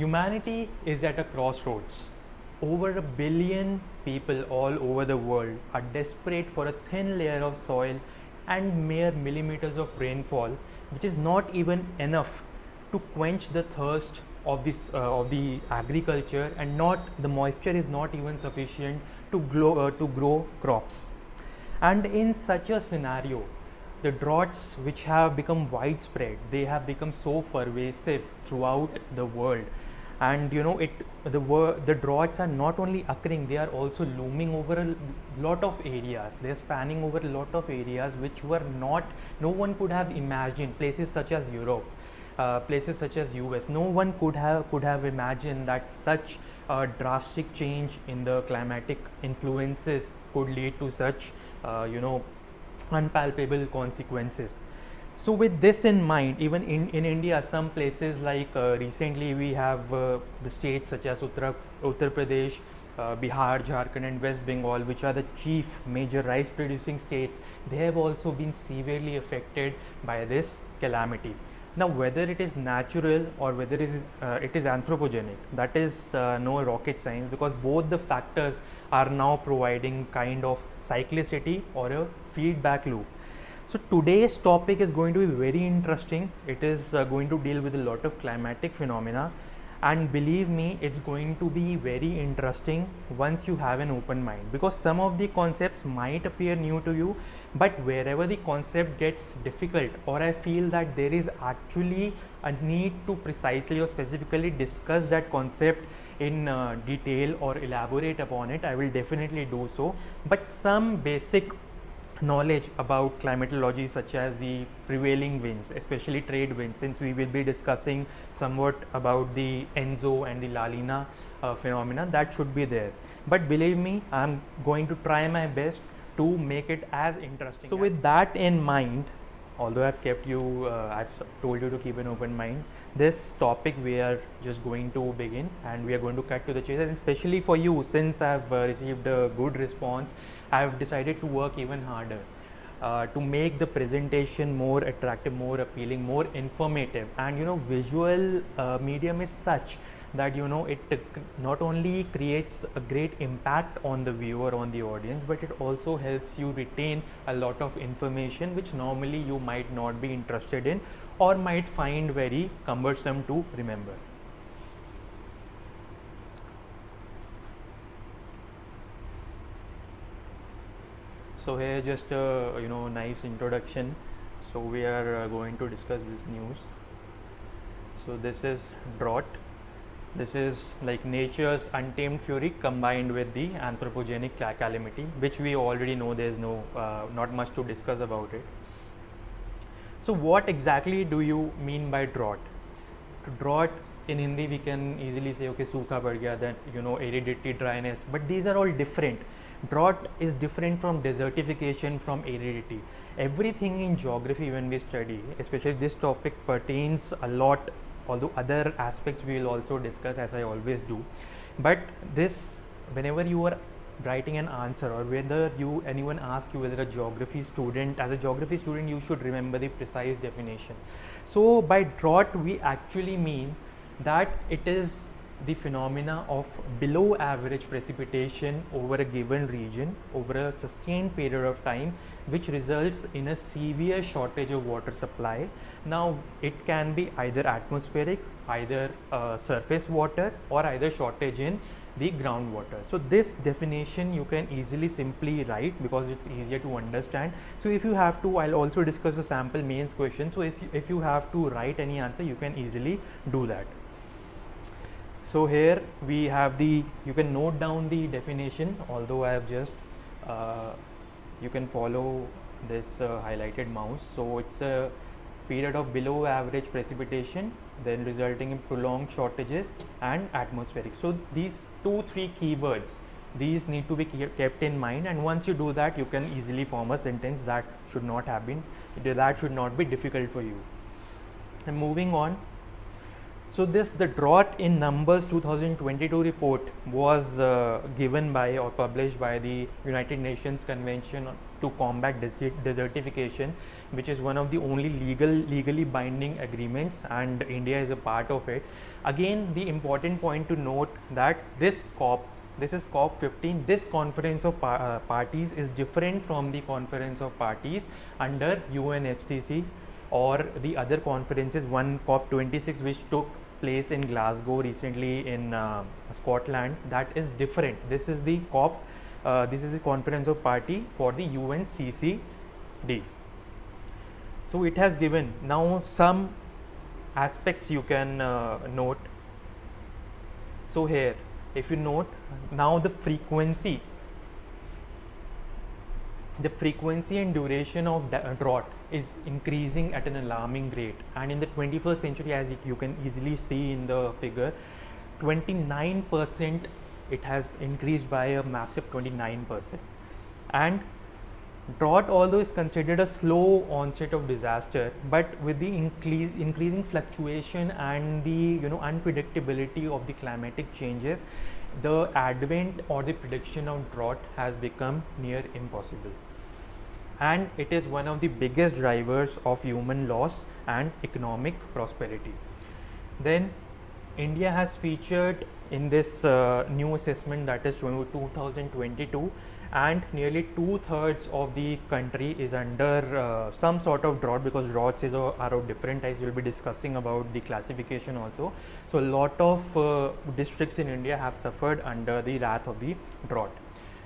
Humanity is at a crossroads. Over a billion people all over the world are desperate for a thin layer of soil and mere millimeters of rainfall, which is not even enough to quench the thirst of the agriculture, and the moisture is not even sufficient to grow crops. And in such a scenario, the droughts, which have become widespread, they have become so pervasive throughout the world. And the droughts are not only occurring, they are also looming over a lot of areas. They are spanning over a lot of areas which no one could have imagined. Places such as Europe, places such as US, no one could have imagined that such a drastic change in the climatic influences could lead to such unpalpable consequences. So with this in mind, even in India, some places like recently we have the states such as Uttar Pradesh, Bihar, Jharkhand and West Bengal, which are the chief major rice producing states, they have also been severely affected by this calamity. Now, whether it is natural or whether it is anthropogenic, that is no rocket science, because both the factors are now providing kind of cyclicity or a feedback loop. So today's topic is going to be very interesting. It is going to deal with a lot of climatic phenomena, and believe me, it's going to be very interesting once you have an open mind, because some of the concepts might appear new to you, but wherever the concept gets difficult, or I feel that there is actually a need to precisely or specifically discuss that concept in detail or elaborate upon it, I will definitely do so. But some basic knowledge about climatology, such as the prevailing winds, especially trade winds, since we will be discussing somewhat about the Enzo and the La Nina phenomena, that should be there. But believe me, I am going to try my best to make it as interesting. So with that in mind, although I've told you to keep an open mind, this topic we are just going to begin, and we are going to cut to the chase. And especially for you, since I've received a good response, I've decided to work even harder to make the presentation more attractive, more appealing, more informative. And visual medium is such that it not only creates a great impact on the viewer, on the audience, but it also helps you retain a lot of information which normally you might not be interested in or might find very cumbersome to remember. So here just a nice introduction. So we are going to discuss this news. So this is drought. This is like nature's untamed fury combined with the anthropogenic calamity, which we already know. There's not much to discuss about it. So what exactly do you mean by drought? Drought in Hindi we can easily say, okay, सूखा पड़ गया, then aridity, dryness, but these are all different. Drought is different from desertification, from aridity. Everything in geography when we study, especially this topic pertains a lot, although other aspects we will also discuss, as I always do. But this, whenever you are writing an answer, or whether anyone asks you whether as a geography student, you should remember the precise definition. So by drought we actually mean that it is the phenomena of below average precipitation over a given region over a sustained period of time, which results in a severe shortage of water supply. Now it can be either atmospheric, either surface water, or either shortage in the groundwater. So this definition you can easily simply write because it's easier to understand. So if you have to, I'll also discuss a sample mains question. So if you have to write any answer, you can easily do that. So here we have you can note down the definition, although I have just, you can follow this highlighted mouse. So it's a period of below average precipitation, then resulting in prolonged shortages and atmospheric. So these 2-3 keywords, these need to be kept in mind, and once you do that, you can easily form a sentence that should not be difficult for you. And moving on, So the drought in numbers 2022 report was given by or published by the United Nations Convention to Combat Desertification, which is one of the only legally binding agreements, and India is a part of it. Again, the important point to note that this is COP 15. This conference of parties is different from the conference of parties under UNFCCC or the other conferences. One COP 26 which took place in Glasgow recently in Scotland, that is different. This is the COP, this is the conference of party for the UNCCD. So it has given now some aspects you can note. So here, if you note, now the frequency and duration of drought is increasing at an alarming rate, and in the 21st century, as you can easily see in the figure, 29% it has increased by a massive 29%. And drought, although is considered a slow onset of disaster, but with the increasing fluctuation and the unpredictability of the climatic changes, the advent or the prediction of drought has become near impossible, and it is one of the biggest drivers of human loss and economic prosperity. Then India has featured in this new assessment, that is 2022, and nearly 2/3 of the country is under some sort of drought, because droughts are of different types. We will be discussing about the classification also. So a lot of districts in India have suffered under the wrath of the drought.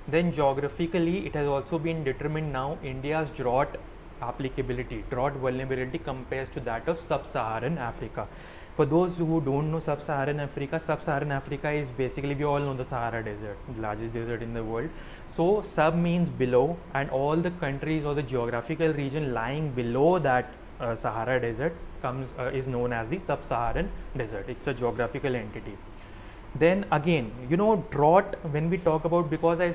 Then geographically, it has also been determined now India's drought applicability, drought vulnerability compares to that of sub-Saharan Africa. For those who don't know sub-Saharan Africa is basically, we all know the Sahara Desert, the largest desert in the world. So sub means below, and all the countries or the geographical region lying below that Sahara Desert is known as the sub-Saharan Desert. It's a geographical entity. Then again, drought, when we talk about, because I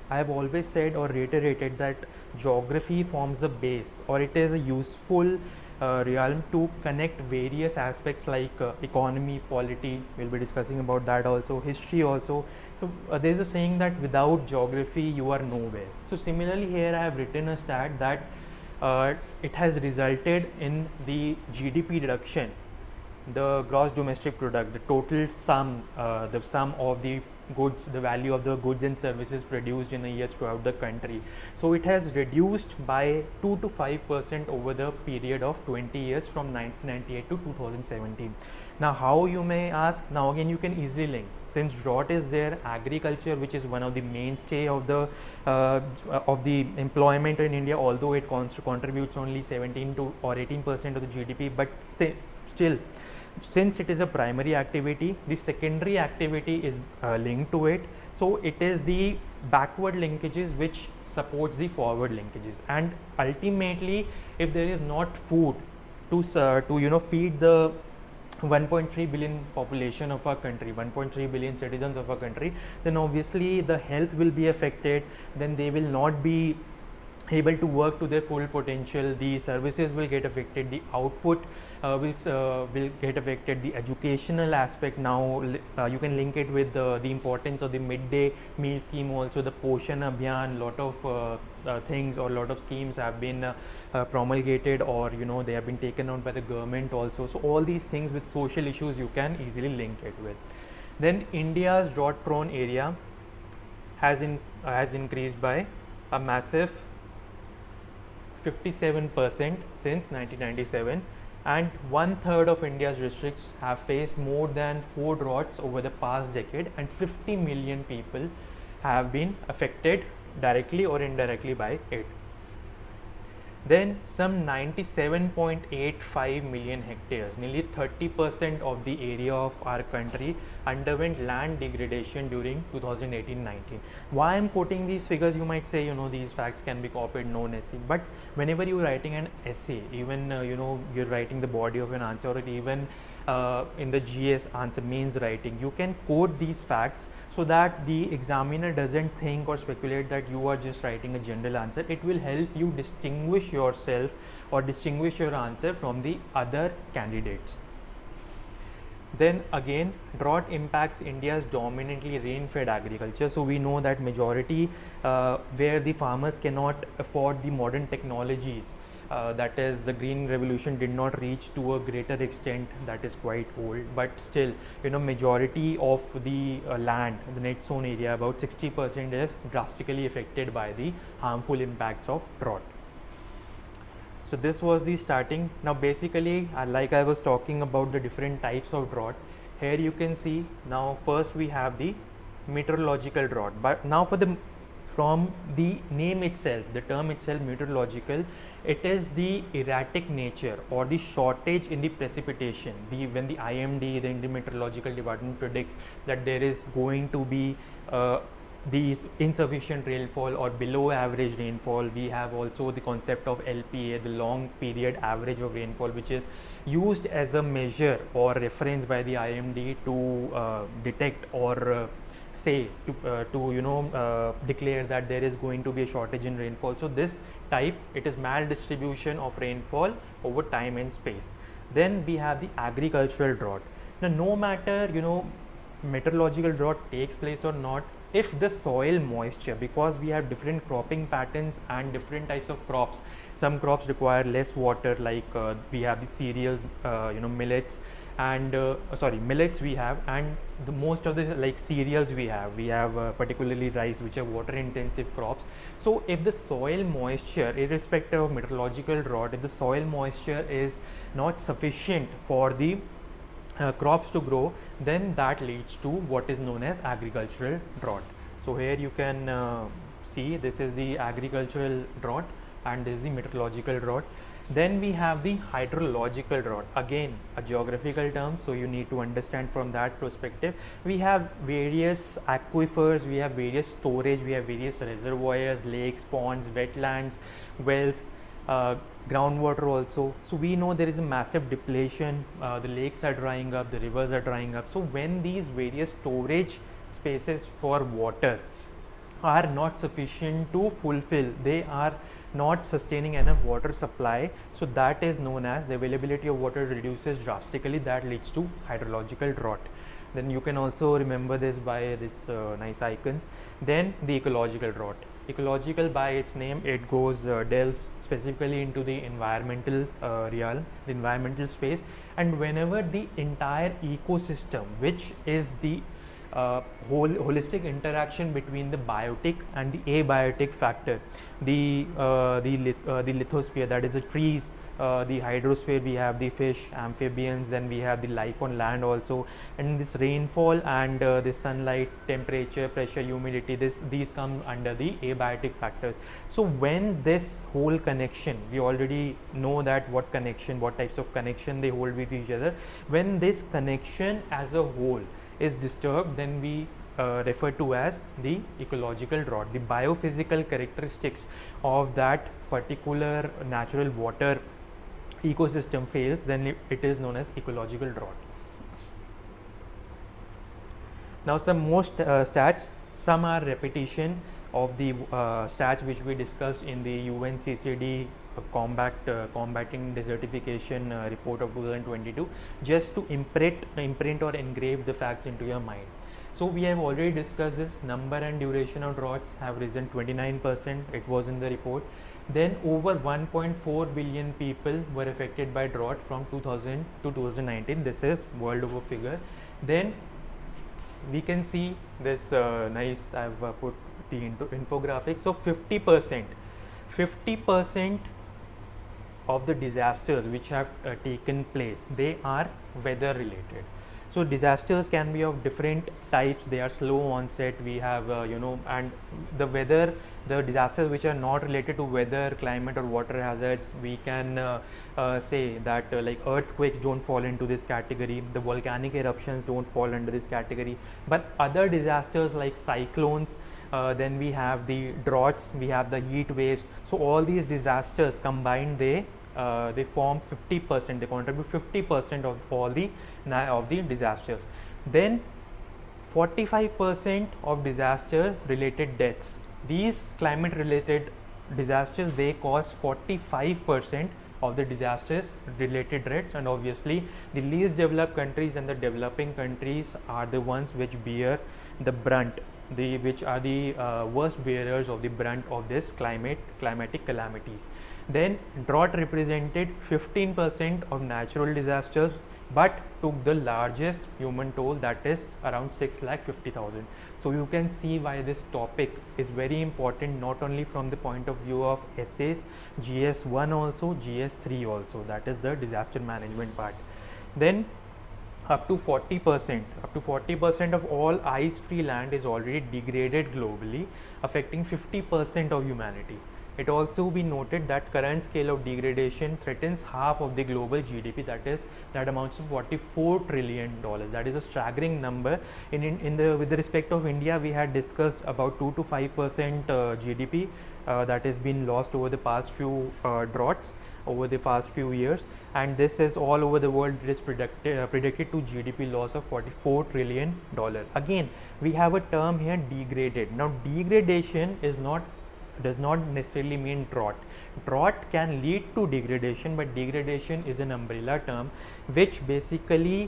have always said or reiterated that geography forms the base, or it is a useful realm to connect various aspects like economy, polity. We'll be discussing about that also, history also. So there is a saying that without geography you are nowhere. So similarly here I have written a stat that it has resulted in the GDP reduction, the gross domestic product, the total sum, the sum of the goods, the value of the goods and services produced in a year throughout the country. So it has reduced by 2 to 5% over the period of 20 years from 1998 to 2017. Now how, you may ask? Now again you can easily link, since drought is there, agriculture, which is one of the mainstay of the employment in India, although it contributes only 17 to or 18% of the GDP, but still, since it is a primary activity, the secondary activity is linked to it. So it is the backward linkages which supports the forward linkages, and ultimately if there is not food to feed the 1.3 billion population of our country, 1.3 billion citizens of our country, then obviously the health will be affected, then they will not be able to work to their full potential, the services will get affected, the output will get affected, the educational aspect. Now you can link it with the importance of the midday meal scheme also, the Poshan Abhiyan, lot of things or lot of schemes have been promulgated, or they have been taken out by the government also. So all these things with social issues you can easily link it with. Then India's drought prone area has increased by a massive 57% since 1997, and 1/3 of India's districts have faced more than 4 droughts over the past decade, and 50 million people have been affected directly or indirectly by it. Then some 97.85 million hectares, nearly 30% of the area of our country, underwent land degradation during 2018-19. Why I am quoting these figures? You might say, these facts can be copied, no necessary. But whenever you are writing an essay, even you're writing the body of an answer, or even in the GS answer means writing, you can quote these facts so that the examiner doesn't think or speculate that you are just writing a general answer. It will help you distinguish yourself or distinguish your answer from the other candidates. Then again, drought impacts India's dominantly rain-fed agriculture. So we know that majority where the farmers cannot afford the modern technologies, that is the green revolution did not reach to a greater extent, that is quite old, but still, majority of the land, the net sown area, about 60% is drastically affected by the harmful impacts of drought. So this was the starting. Now basically, like I was talking about the different types of drought, here you can see, now first we have the meteorological drought, but now from the name itself, the term itself, meteorological, it is the erratic nature or the shortage in the precipitation. When the IMD, the Indian Meteorological Department, predicts that there is going to be the insufficient rainfall or below average rainfall, we have also the concept of LPA, the long period average of rainfall, which is used as a measure or reference by the IMD to detect or say to declare that there is going to be a shortage in rainfall. So this type, it is maldistribution of rainfall over time and space. Then we have the agricultural drought. Now no matter meteorological drought takes place or not, if the soil moisture, because we have different cropping patterns and different types of crops, some crops require less water, like we have the cereals, millets, and millets we have, and the most of the like cereals we have particularly rice, which are water intensive crops. So if the soil moisture, irrespective of meteorological drought, if the soil moisture is not sufficient for the crops to grow, then that leads to what is known as agricultural drought. So here you can see, this is the agricultural drought and this is the meteorological drought. Then we have the hydrological drought, again a geographical term, so you need to understand from that perspective. We have various aquifers, we have various storage, we have various reservoirs, lakes, ponds, wetlands, wells, groundwater also. So we know there is a massive depletion, the lakes are drying up, the rivers are drying up. So when these various storage spaces for water are not sufficient to fulfill, they are not sustaining enough water supply, so that is known as the availability of water reduces drastically, that leads to hydrological drought. Then you can also remember this by this nice icons. Then the ecological drought. Ecological, by its name, it delves specifically into the environmental realm, the environmental space, and whenever the entire ecosystem, which is the holistic interaction between the biotic and the abiotic factor, the lithosphere, that is the trees, the hydrosphere, we have the fish, amphibians, then we have the life on land also, and this rainfall and this sunlight, temperature, pressure, humidity, these come under the abiotic factors. So when this whole connection, we already know that what types of connection they hold with each other, when this connection as a whole is disturbed, then we refer to as the ecological drought. The biophysical characteristics of that particular natural water ecosystem fails, then it is known as ecological drought. Now some more stats, some are repetition of the stats which we discussed in the UNCCD combating desertification report of 2022, just to imprint or engrave the facts into your mind. So we have already discussed this. Number and duration of droughts have risen 29%, it was in the report. Then over 1.4 billion people were affected by drought from 2000 to 2019. This is world over figure. Then we can see this nice, I have put the infographic. So 50% of the disasters which have taken place, they are weather related. So disasters can be of different types. They are slow onset. We have and the weather, the disasters which are not related to weather, climate or water hazards, we can say that like earthquakes don't fall into this category, the volcanic eruptions don't fall under this category, but other disasters like cyclones, then we have the droughts, we have the heat waves. So all these disasters combined, they form 50%, they contribute 50% of all the disasters. Then 45% of disaster related deaths. These climate related disasters, they cause 45% of the disasters related threats, and obviously the least developed countries and the developing countries are the ones which bear the brunt, which are the worst bearers of the brunt of this climatic calamities. Then drought represented 15% of natural disasters, but took the largest human toll, that is around 6,50,000. So you can see why this topic is very important, not only from the point of view of essays, GS1 also, GS3 also, that is the disaster management part. Then up to 40% of all ice-free land is already degraded globally, affecting 50% of humanity. It also be noted that current scale of degradation threatens half of the global GDP, that amounts to $44 trillion. That is a staggering number. With respect of India, we had discussed about 2 to 5% GDP that has been lost over the past few droughts over the past few years, and this is all over the world. It is predicted to GDP loss of $44 trillion. Again, we have a term here, degraded. Now degradation does not necessarily mean drought. Drought can lead to degradation, but degradation is an umbrella term which basically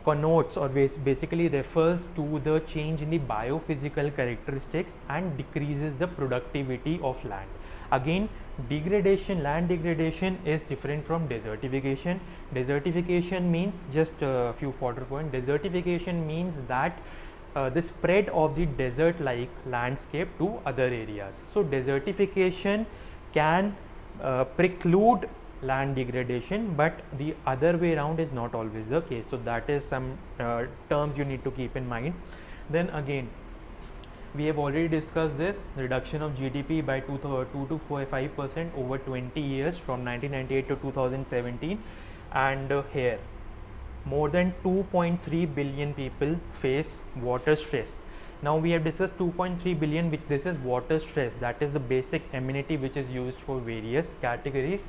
connotes or basically refers to the change in the biophysical characteristics and decreases the productivity of land. Again, land degradation is different from desertification. Desertification means, just a few further points, desertification means that the spread of the desert like landscape to other areas. So desertification can preclude land degradation, but the other way around is not always the case. So that is some terms you need to keep in mind. Then again, we have already discussed this reduction of GDP by 2 to 5% over 20 years from 1998 to 2017, and here more than 2.3 billion people face water stress. Now we have discussed 2.3 billion, which this is water stress, that is the basic amenity which is used for various categories.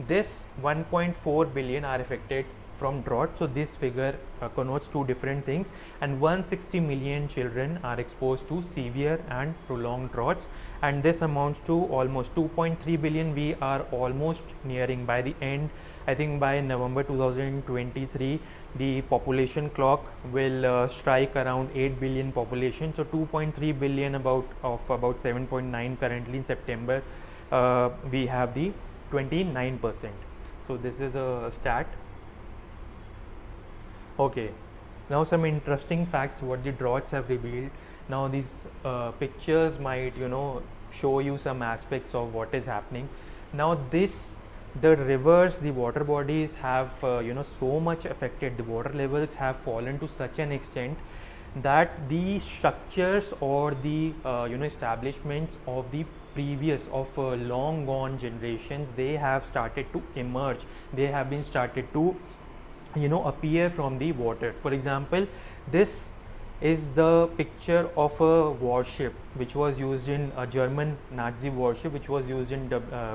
This 1.4 billion are affected from drought. So this figure connotes two different things, and 160 million children are exposed to severe and prolonged droughts, and this amounts to almost 2.3 billion. We are almost nearing by the end. I think by November 2023 the population clock will strike around 8 billion population. So 2.3 billion of about 7.9 currently in September, we have the 29%. So this is a stat. Okay, now some interesting facts what the droughts have revealed. Now these pictures might show you some aspects of what is happening. Now the rivers, the water bodies have so much affected. The water levels have fallen to such an extent that the structures or the establishments of the previous long gone generations, they have started to emerge. They have been started to appear from the water. For example, this is the picture of a warship which was used in a German Nazi warship which was used in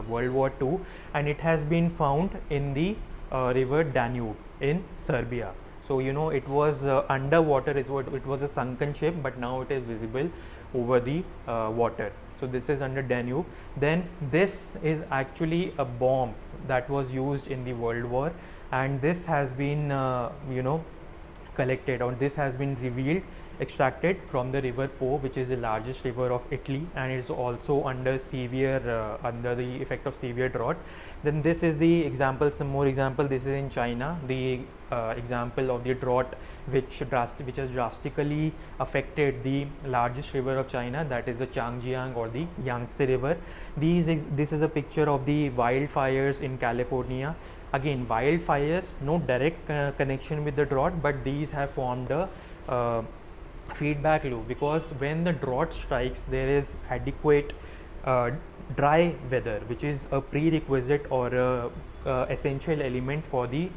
World War II, and it has been found in the river Danube in Serbia. So it was underwater, it was a sunken ship, but now it is visible over the water. So this is under Danube. Then this is actually a bomb that was used in the World War, and this has been collected, or this has been extracted from the river Po, which is the largest river of Italy, and it is also under the effect of severe drought. Then this is the example, some more example. This is in China, the example of the drought which has drastically affected the largest river of China, that is the Changjiang or the Yangtze river. This is a picture of the wildfires in California. Again, wildfires, no direct connection with the drought, but these have formed a feedback loop, because when the drought strikes, there is adequate dry weather, which is a prerequisite or essential element for the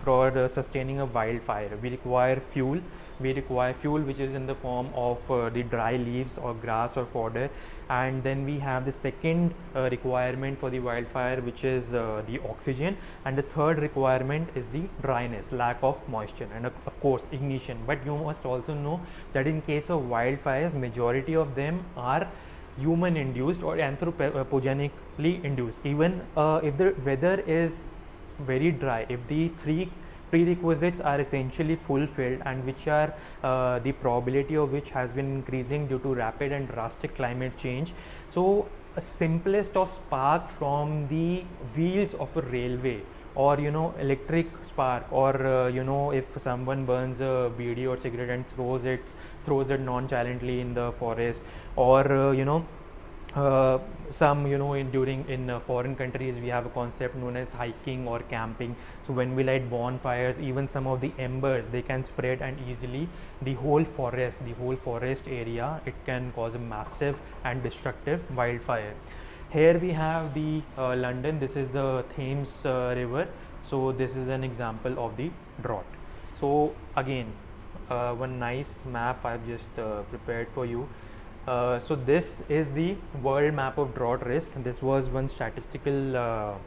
for sustaining a wildfire. We require fuel which is in the form of the dry leaves or grass or fodder, and then we have the second requirement for the wildfire, which is the oxygen, and the third requirement is the dryness, lack of moisture, and of course ignition. But you must also know that in case of wildfires, majority of them are human induced or anthropogenically induced. Even if the weather is very dry, if the three prerequisites are essentially fulfilled, and which are the probability of which has been increasing due to rapid and drastic climate change. So a simplest of spark from the wheels of a railway, or electric spark, or if someone burns a bidi or cigarette and throws it nonchalantly in the forest, or some in foreign countries we have a concept known as hiking or camping. So when we light bonfires, even some of the embers, they can spread, and easily the whole forest area, it can cause a massive and destructive wildfire. Here we have the London. This is the Thames river. So this is an example of the drought. So again, one nice map I've just prepared for you. So this is the world map of drought risk. This was one statistical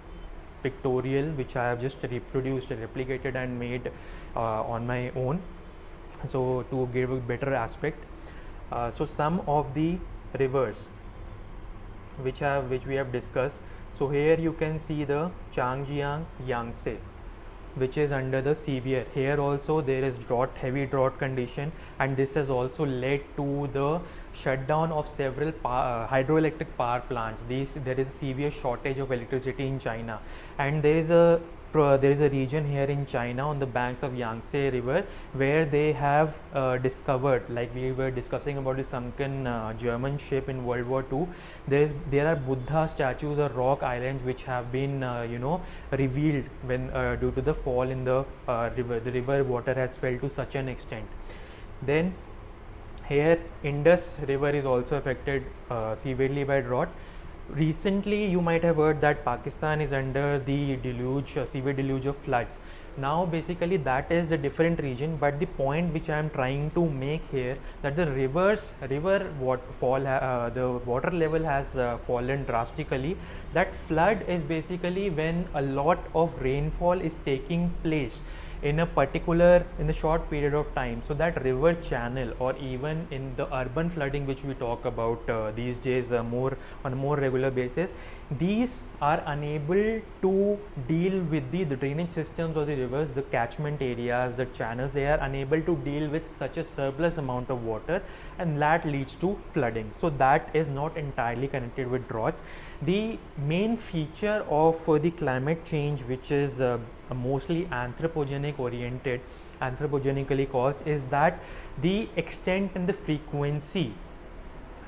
pictorial which I have just replicated and made on my own, so to give a better aspect. So some of the rivers which we have discussed. So here you can see the Changjiang Yangtze, which is under the severe. Here also there is heavy drought condition, and this has also led to the shutdown of several hydroelectric power plants. There is a severe shortage of electricity in China, and there is a region here in China on the banks of Yangtze river where they have discovered, like we were discussing about the sunken German ship in World War II. There are Buddha statues or rock islands which have been revealed when due to the fall in the river. The river water has fell to such an extent. Then here Indus river is also affected severely by drought. Recently you might have heard that Pakistan is under the severe deluge of floods. Now basically that is a different region, but the point which I am trying to make here, that the the water level has fallen drastically. That flood is basically when a lot of rainfall is taking place in a short period of time. So that river channel, or even in the urban flooding which we talk about these days on a more regular basis, these are unable to deal with the drainage systems of the rivers, the catchment areas, the channels. They are unable to deal with such a surplus amount of water, and that leads to flooding. So that is not entirely connected with droughts. The main feature of the climate change, which is mostly anthropogenically caused, is that the extent and the frequency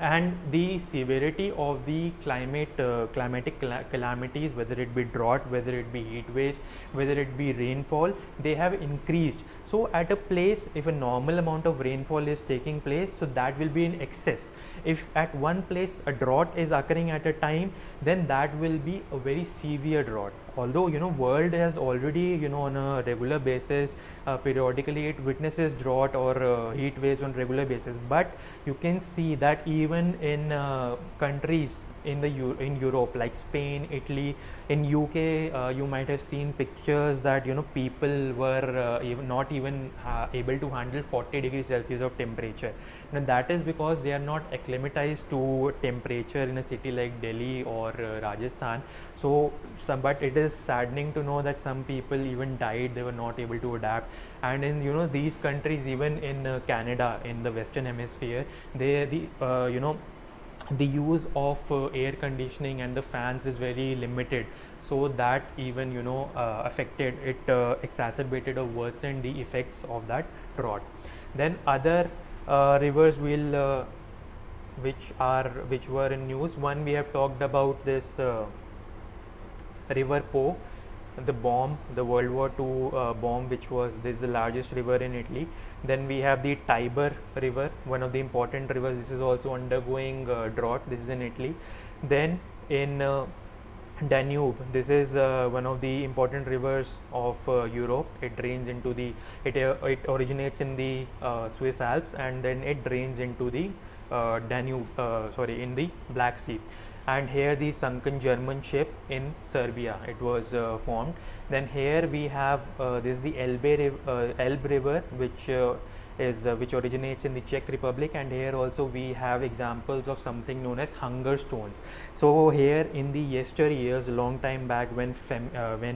and the severity of the climatic calamities, whether it be drought, whether it be heat waves, whether it be rainfall, they have increased. So at a place, if a normal amount of rainfall is taking place, so that will be in excess. If at one place a drought is occurring at a time, then that will be a very severe drought. Although world has already on a regular basis, periodically it witnesses drought or heat waves on regular basis, but you can see that even in countries in Europe like Spain, Italy, in UK, you might have seen pictures that people were not even able to handle 40 degrees Celsius of temperature. Now that is because they are not acclimatized to temperature in a city like Delhi or Rajasthan. So but it is saddening to know that some people even died. They were not able to adapt. And in these countries, even in Canada, in the Western Hemisphere, the use of air conditioning and the fans is very limited, so that even affected it, exacerbated or worsened the effects of that drought. Then other rivers which were in news. One, we have talked about this river Po, the World War II bomb, which was this is the largest river in Italy. Then we have the Tiber river, one of the important rivers. This is also undergoing drought. This is in Italy. Then in Danube, this is one of the important rivers of Europe. It drains into it originates in the Swiss Alps, and then it drains into the in the Black Sea. And here the sunken German ship in Serbia, it was formed. Then here we have this is the Elbe river, which is which originates in the Czech Republic, and here also we have examples of something known as hunger stones. So here in the yesteryears, long time back, when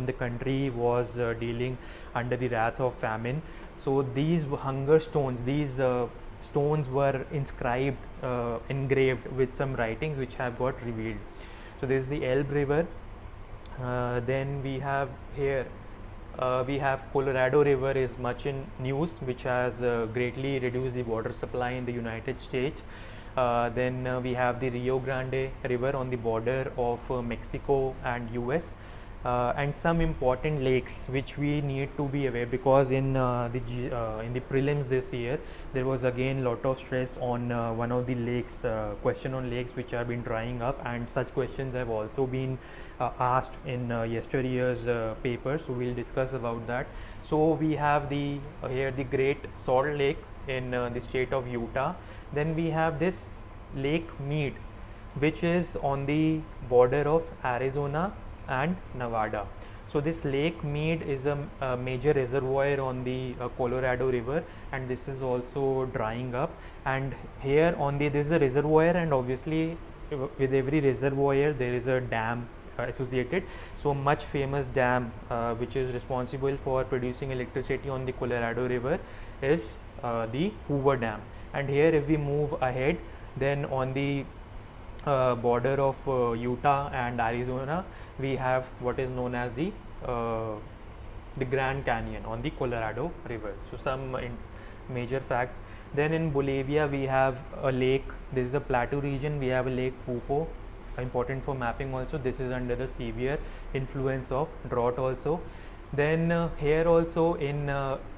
the country was dealing under the wrath of famine, so these hunger stones, these stones were engraved with some writings which have got revealed. So this is the Elbe River. Then we have here we have Colorado River is much in news, which has greatly reduced the water supply in the United States. Then we have the Rio Grande River on the border of Mexico and US. And some important lakes which we need to be aware, because in the prelims this year there was again lot of stress on one of the lakes, question on lakes which have been drying up, and such questions have also been asked in yesteryear's papers. So we'll discuss about that. So we have the here the Great Salt Lake in the state of Utah. Then we have this Lake Mead, which is on the border of Arizona and Nevada. So this Lake Mead is a major reservoir on the Colorado River, and this is also drying up. And here on the this is a reservoir, and obviously with every reservoir there is a dam associated. So much famous dam which is responsible for producing electricity on the Colorado River is the Hoover Dam. And here if we move ahead, then on the border of Utah and Arizona, we have what is known as the Grand Canyon on the Colorado River. So some major facts. Then in Bolivia we have a lake. This is the Plateau region. We have a Lake Pupo, important for mapping also. This is under the severe influence of drought also. Then here also in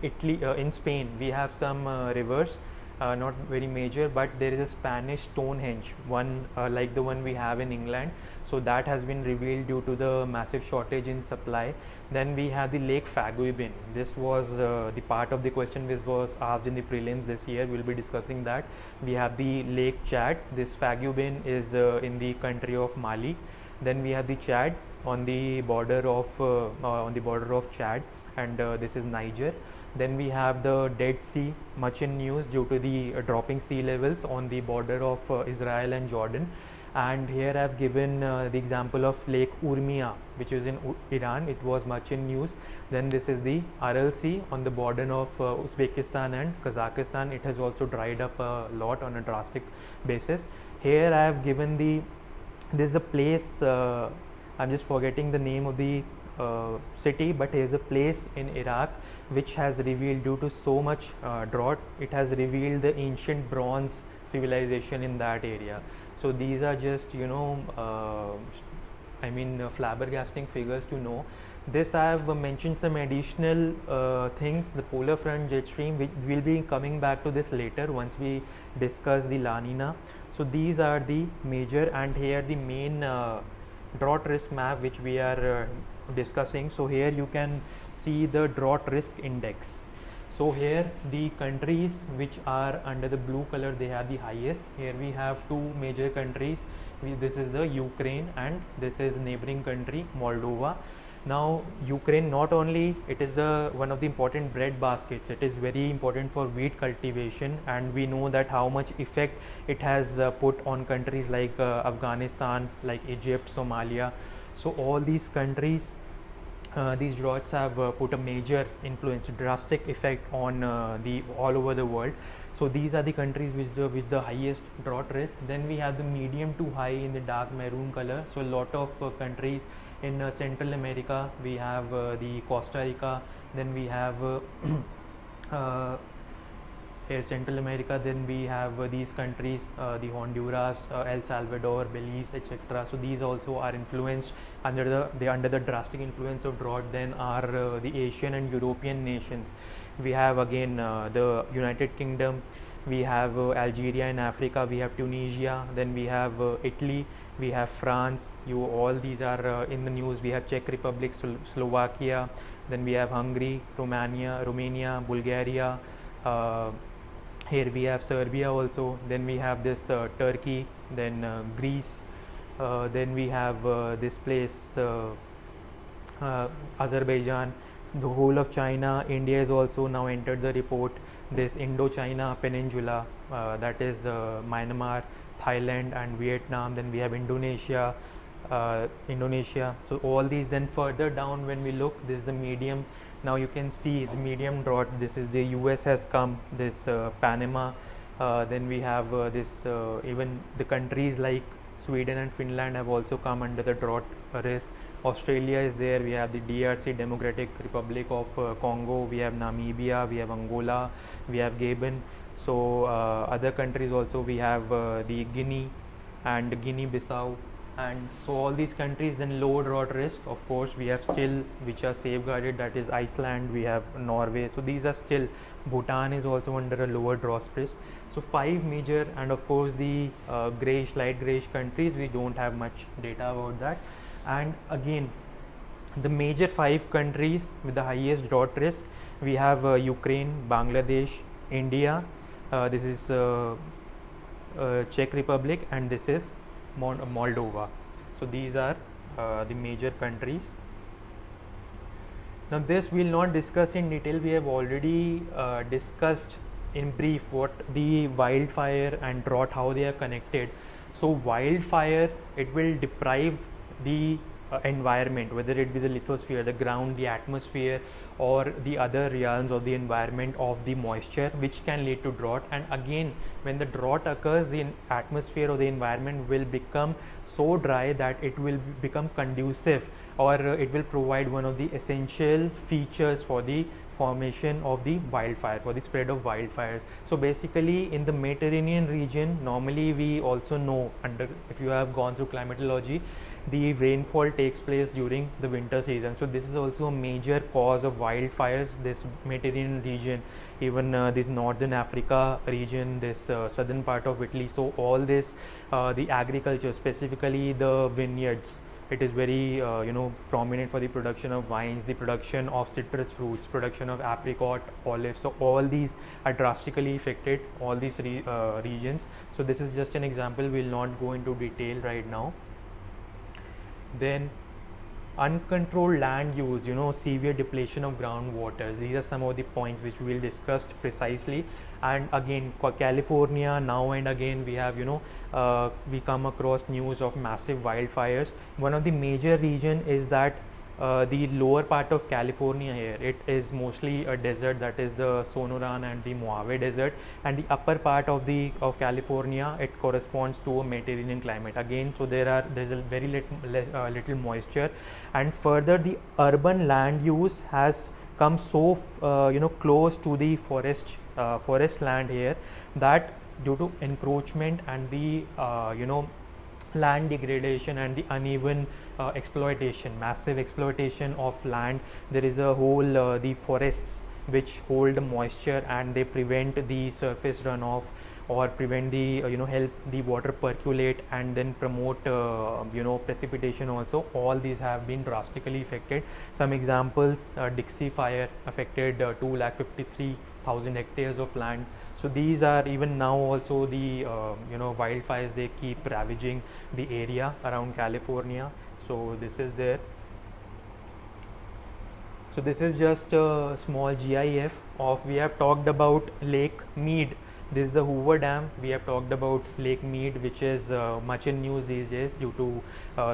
Italy, in Spain, we have some rivers. Not very major, but there is a Spanish Stonehenge, one like the one we have in England. So that has been revealed due to the massive shortage in supply. Then we have the Lake Faguibin. This was the part of the question which was asked in the prelims this year. We'll be discussing that. We have the Lake Chad. This Faguibin is in the country of Mali. Then we have the Chad on the border of Chad, and this is Niger. Then we have the Dead Sea, much in news due to the dropping sea levels on the border of Israel and Jordan. And here I have given the example of Lake Urmia, which is in Iran. It was much in news. Then this is the Aral Sea on the border of Uzbekistan and Kazakhstan. It has also dried up a lot on a drastic basis. Here I have given this is a place, I'm just forgetting the name of the city, but here is a place in Iraq which has revealed, due to so much drought, it has revealed the ancient bronze civilization in that area. So these are just flabbergasting figures to know. This I have mentioned some additional things. The polar front jet stream, which will be coming back to this later once we discuss the La Nina. So these are the major, and here the main drought risk map which we are discussing. So here you can see the drought risk index. So here the countries which are under the blue color, they have the highest. Here we have two major countries. This is the Ukraine, and this is neighboring country Moldova. Now Ukraine, not only it is the one of the important bread baskets, it is very important for wheat cultivation, and we know that how much effect it has put on countries like Afghanistan, like Egypt, Somalia. So all these countries, these droughts have put a major influence, drastic effect on the all over the world. So these are the countries with the highest drought risk. Then we have the medium to high in the dark maroon color. So a lot of countries in Central America. We have the Costa Rica. Then we have here Central America. Then we have these countries, the Honduras, El Salvador, Belize, etc. So these also are influenced under the drastic influence of drought. Then are the Asian and European nations. We have again the United Kingdom. We have Algeria in Africa. We have Tunisia. Then we have Italy. We have France. All these are in the news. We have Czech Republic, Slovakia. Then we have Hungary, Romania, Bulgaria. Here we have Serbia also. Then we have this Turkey. Then Greece. Then we have this place Azerbaijan. The whole of China. India is also now entered the report. this Indochina Peninsula, that is Myanmar, Thailand and Vietnam. Then we have Indonesia. So all these. Then further down when we look, this is the medium. Now you can see the medium drought. This is the US has come, this Panama. Then we have this even the countries like Sweden and Finland have also come under the drought risk. Australia is there. We have the DRC, Democratic Republic of Congo. We have Namibia. We have Angola. We have Gabon. So other countries also we have the Guinea and Guinea-Bissau. And so all these countries, then low drought risk, of course we have still which are safeguarded, that is Iceland, we have Norway. So these are still, Bhutan is also under a lower drought risk. So 5 major, and of course the grayish, light grayish countries, we don't have much data about that. And again, the major 5 countries with the highest drought risk, we have Ukraine, Bangladesh, India, this is Czech Republic, and this is Moldova. So these are the major countries. Now this we will not discuss in detail. We have already discussed in brief what the wildfire and drought, how they are connected. So wildfire, it will deprive the environment, whether it be the lithosphere, the ground, the atmosphere, or the other realms of the environment of the moisture, which can lead to drought. And again, when the drought occurs, the atmosphere or the environment will become so dry that it will become conducive, or it will provide one of the essential features for the formation of the wildfire, for the spread of wildfires. So basically in the Mediterranean region, normally we also know, if you have gone through climatology, the rainfall takes place during the winter season. So this is also a major cause of wildfires, this Mediterranean region, even this northern Africa region, this southern part of Italy. So all this, the agriculture, specifically the vineyards, it is very prominent for the production of wines, the production of citrus fruits, production of apricot, olives. So all these are drastically affected, all these regions. So this is just an example, we will not go into detail right now. Then uncontrolled land use, severe depletion of groundwater. These are some of the points which we will discuss precisely. And again, California, now and again we have, we come across news of massive wildfires. One of the major region is that the lower part of California here, it is mostly a desert, that is the Sonoran and the Mojave Desert, and the upper part of California, it corresponds to a Mediterranean climate again. So there's a very little moisture, and further the urban land use has come so close to the forest land here, that due to encroachment and the land degradation and the uneven exploitation, massive exploitation of land, there is a whole the forests which hold the moisture and they prevent the surface runoff, or prevent the help the water percolate and then promote precipitation also. All these have been drastically affected. Some examples, Dixie fire affected 253,000 hectares of land. So these are, even now also the wildfires, they keep ravaging the area around California. So this is there. So this is just a small GIF of, we have talked about Lake Mead. This is the Hoover Dam. We have talked about Lake Mead, which is much in news these days due to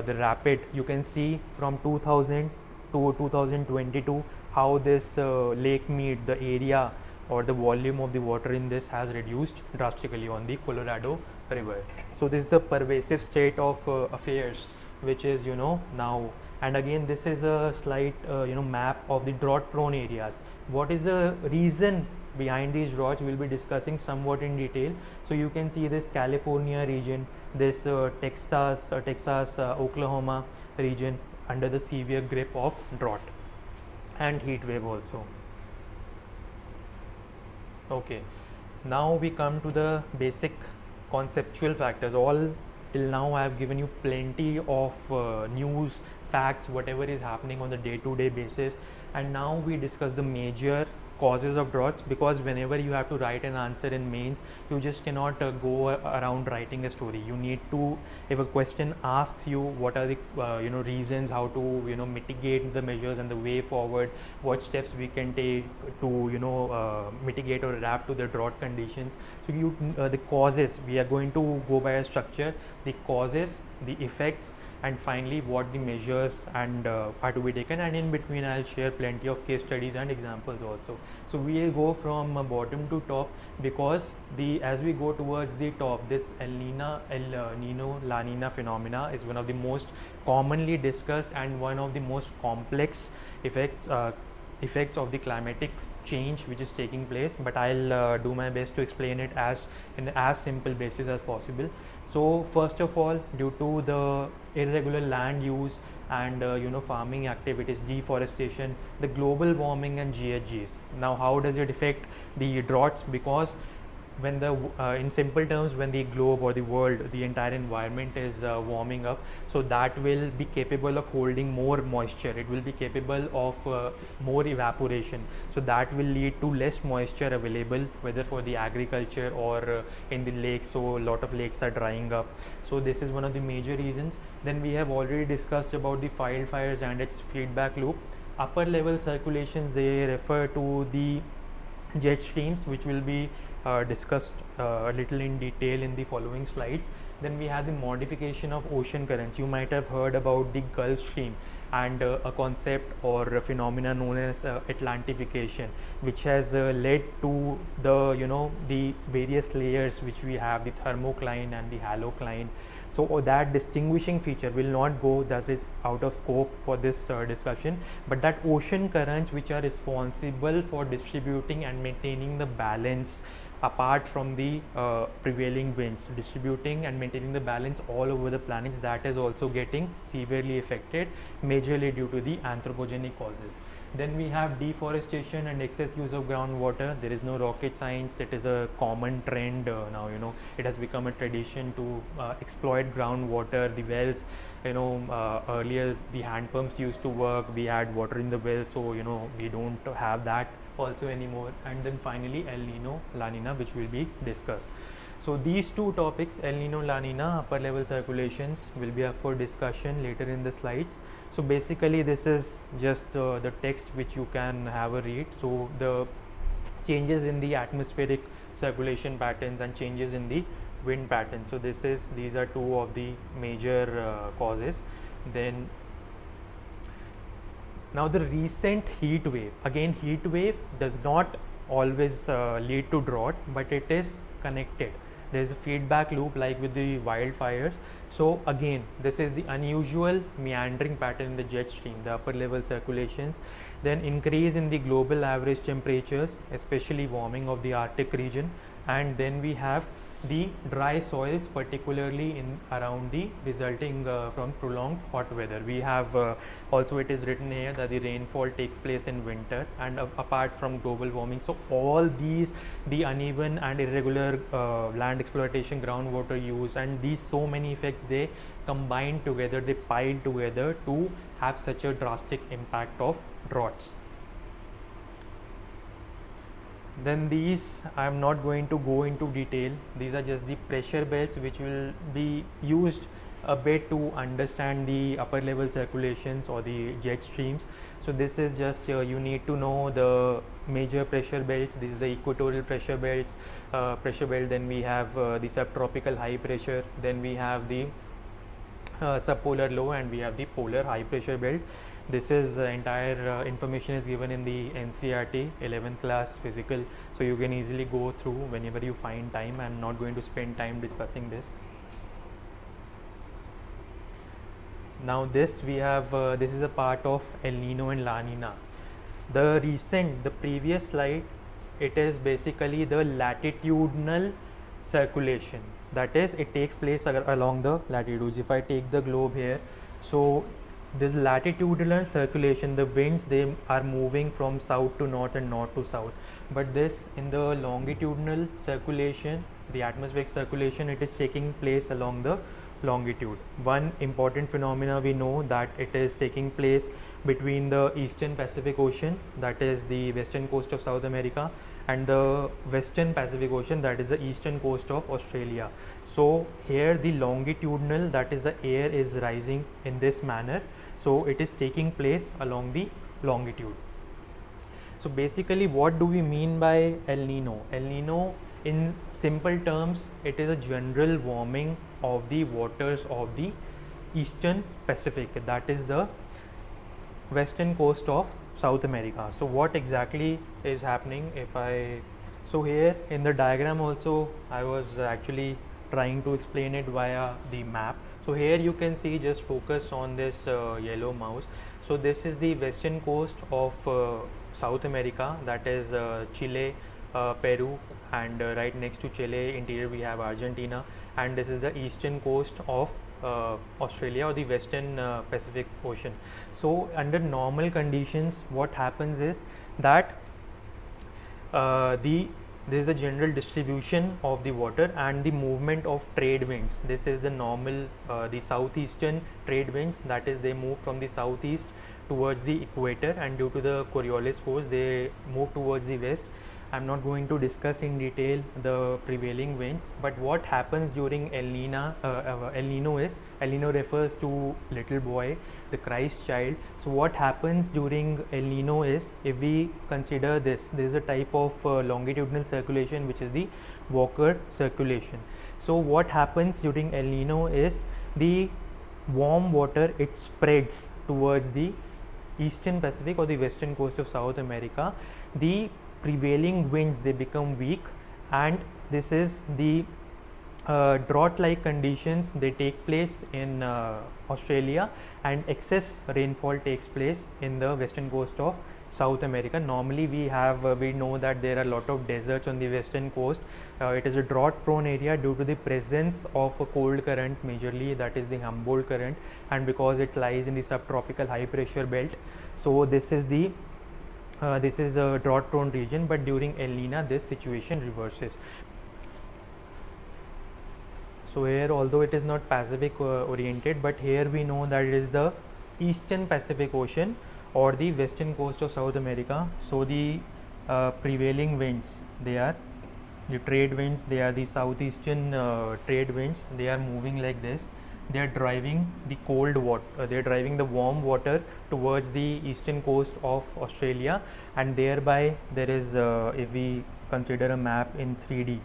the rapid, you can see from 2000 to 2022 how this Lake Mead, the area or the volume of the water in this has reduced drastically on the Colorado River. So this is the pervasive state of affairs which is now. And again, this is a slight map of the drought prone areas. What is the reason behind these droughts? We will be discussing somewhat in detail. So you can see this California region, this Texas, Oklahoma region under the severe grip of drought and heat wave also. Okay, now we come to the basic conceptual factors. All till now I have given you plenty of news, facts, whatever is happening on the day-to-day basis, and now we discuss the major causes of droughts, because whenever you have to write an answer in mains, you just cannot go around writing a story. You need to, if a question asks you what are the reasons, how to mitigate the measures and the way forward, what steps we can take to mitigate or adapt to the drought conditions. So you the causes, we are going to go by a structure: the causes, the effects, and finally what the measures and are to be taken, and in between I'll share plenty of case studies and examples also. So we'll go from bottom to top, because as we go towards the top, this El Nino La Nina phenomena is one of the most commonly discussed and one of the most complex effects of the climatic change which is taking place, but I'll do my best to explain it in as simple basis as possible. So first of all, due to the irregular land use and farming activities, deforestation, the global warming and GHGs. Now how does it affect the droughts? Because when the in simple terms, when the globe or the world, the entire environment is warming up, so that will be capable of holding more moisture, it will be capable of more evaporation, so that will lead to less moisture available, whether for the agriculture or in the lakes. So a lot of lakes are drying up, so this is one of the major reasons. Then we have already discussed about the wildfires and its feedback loop. Upper level circulations, they refer to the jet streams, which will be discussed a little in detail in the following slides. Then we have the modification of ocean currents. You might have heard about the Gulf Stream and a concept or a phenomena known as Atlantification, which has led to the various layers which we have, the thermocline and the halocline. So that distinguishing feature will not go, that is out of scope for this discussion, but that ocean currents which are responsible for distributing and maintaining the balance apart from the prevailing winds, distributing and maintaining the balance all over the planets, that is also getting severely affected, majorly due to the anthropogenic causes. Then we have deforestation and excess use of groundwater. There is no rocket science, it is a common trend now. It has become a tradition to exploit groundwater, the wells. Earlier the hand pumps used to work, we had water in the well, so we don't have that also anymore. And then finally El Nino La Nina, which will be discussed. So these two topics, El Nino La Nina, upper level circulations, will be up for discussion later in the slides. So basically this is just the text which you can have a read. So the changes in the atmospheric circulation patterns and changes in the wind patterns. So these are two of the major causes. Then now the recent heat wave, again heat wave does not always lead to drought, but it is connected. There is a feedback loop like with the wildfires. So again, this is the unusual meandering pattern in the jet stream, the upper level circulations. Then increase in the global average temperatures, especially warming of the Arctic region. And then we have the dry soils, particularly in around the resulting from prolonged hot weather. We have also, it is written here that the rainfall takes place in winter and apart from global warming. So all these, the uneven and irregular land exploitation, groundwater use, and these so many effects, they combine together, they pile together to have such a drastic impact of droughts. Then these I am not going to go into detail. These are just the pressure belts which will be used a bit to understand the upper level circulations or the jet streams. So this is just you need to know the major pressure belts. This is the equatorial pressure belt. Then we have the subtropical high pressure. Then we have the subpolar low, and we have the polar high pressure belt. This is entire information is given in the NCERT 11th class physical, so you can easily go through whenever you find time. I am not going to spend time discussing this. Now this we have this is a part of El Nino and La Nina. The previous slide, it is basically the latitudinal circulation, that is it takes place along the latitudes. If I take the globe here, so this latitudinal circulation, the winds, they are moving from south to north and north to south. But this in the longitudinal circulation, the atmospheric circulation, it is taking place along the longitude. One important phenomena we know that it is taking place between the eastern Pacific Ocean, that is the western coast of South America, and the western Pacific Ocean, that is the eastern coast of Australia. So here the longitudinal, that is the air, is rising in this manner, so it is taking place along the longitude. So basically, what do we mean by El Nino? El Nino, in simple terms, it is a general warming of the waters of the eastern Pacific, that is the western coast of South America. So what exactly is happening? So here in the diagram also, I was actually trying to explain it via the map. So here you can see, just focus on this yellow mouse. So this is the western coast of South America, that is Chile, Peru, and right next to Chile interior we have Argentina, and this is the eastern coast of Australia, or the western Pacific Ocean. So under normal conditions, what happens is that this is the general distribution of the water and the movement of trade winds. This is the normal the southeastern trade winds, that is they move from the southeast towards the equator, and due to the Coriolis force they move towards the west. I'm not going to discuss in detail the prevailing winds, but what happens during El Nino is, El Nino refers to little boy, the Christ child. So what happens during El Nino is, if we consider this is a type of longitudinal circulation which is the Walker circulation. So what happens during El Nino is, the warm water, it spreads towards the eastern Pacific or the western coast of South America. The prevailing winds, they become weak, and this is the drought like conditions, they take place in Australia, and excess rainfall takes place in the western coast of South America. Normally we know that there are a lot of deserts on the western coast. It is a drought prone area due to the presence of a cold current, majorly that is the Humboldt current, and because it lies in the subtropical high pressure belt. So this is a drought prone region, but during El Nino this situation reverses. So here, although it is not Pacific oriented, but here we know that it is the eastern Pacific Ocean or the western coast of South America. So the prevailing winds, they are the trade winds, they are the southeastern trade winds, they are moving like this. They are driving the cold water, they are driving the warm water towards the eastern coast of Australia, and thereby there is, if we consider a map in 3D,